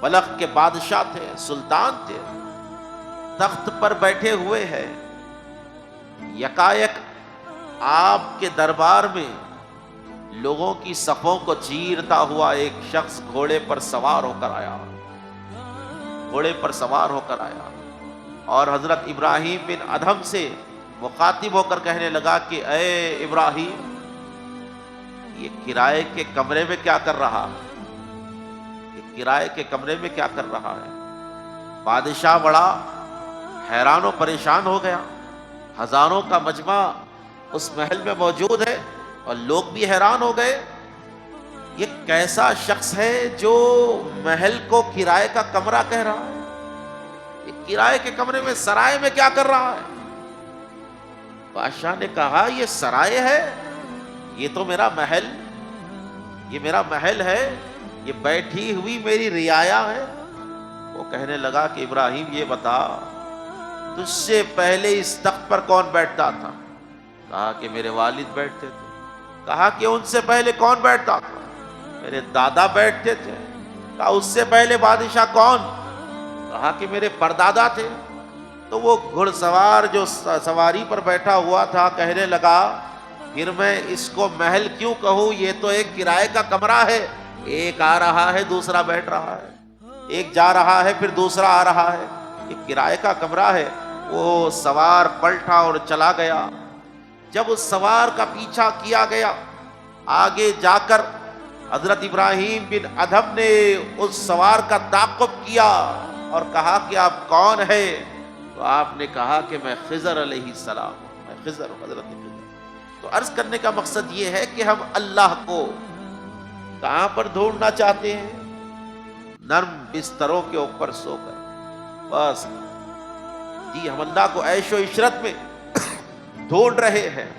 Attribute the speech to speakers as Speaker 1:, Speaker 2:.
Speaker 1: بلخ کے بادشاہ تھے، سلطان تھے، تخت پر بیٹھے ہوئے ہیں، یکایک آپ کے دربار میں لوگوں کی صفوں کو چیرتا ہوا ایک شخص گھوڑے پر سوار ہو کر آیا، گھوڑے پر سوار ہو کر آیا اور حضرت ابراہیم بن ادھم سے مخاطب ہو کر کہنے لگا کہ اے ابراہیم، یہ کرائے کے کمرے میں کیا کر رہا ہے؟ یہ کرائے کے کمرے میں کیا کر رہا ہے؟ بادشاہ بڑا حیران و پریشان ہو گیا، ہزاروں کا مجمع اس محل میں موجود ہے اور لوگ بھی حیران ہو گئے، یہ کیسا شخص ہے جو محل کو کرائے کا کمرہ کہہ رہا ہے؟ یہ کرائے کے کمرے میں، سرائے میں کیا کر رہا ہے؟ بادشاہ نے کہا یہ سرائے ہے، یہ تو میرا محل، یہ میرا محل ہے، یہ بیٹھی ہوئی میری رعایا ہے۔ وہ کہنے لگا کہ ابراہیم یہ بتا، تجھ سے پہلے اس تخت پر کون بیٹھتا تھا؟ کہا کہ میرے والد بیٹھتے تھے۔ کہا کہ ان سے پہلے کون بیٹھتا تھا؟ میرے دادا بیٹھتے تھے۔ کہا اس سے پہلے بادشاہ کون؟ کہا کہ میرے پردادا تھے۔ تو وہ گھڑ سوار جو سواری پر بیٹھا ہوا تھا کہنے لگا پھر میں اس کو محل کیوں کہوں، یہ تو ایک کرائے کا کمرہ ہے، ایک آ رہا ہے دوسرا بیٹھ رہا ہے، ایک جا رہا ہے پھر دوسرا آ رہا ہے، یہ کرائے کا کمرہ ہے۔ وہ سوار پلٹا اور چلا گیا۔ جب اس سوار کا پیچھا کیا گیا، آگے جا کر حضرت ابراہیم بن ادھم نے اس سوار کا تعاقب کیا اور کہا کہ آپ کون ہے؟ تو آپ نے کہا کہ میں خضر علیہ السلام ہوں، میں خضر ہوں، حضرت خضر۔ تو عرض کرنے کا مقصد یہ ہے کہ ہم اللہ کو کہاں پر ڈھونڈنا چاہتے ہیں؟ نرم بستروں کے اوپر سو کر، بس جی ہم اللہ کو عیش و عشرت میں ڈھونڈ رہے ہیں۔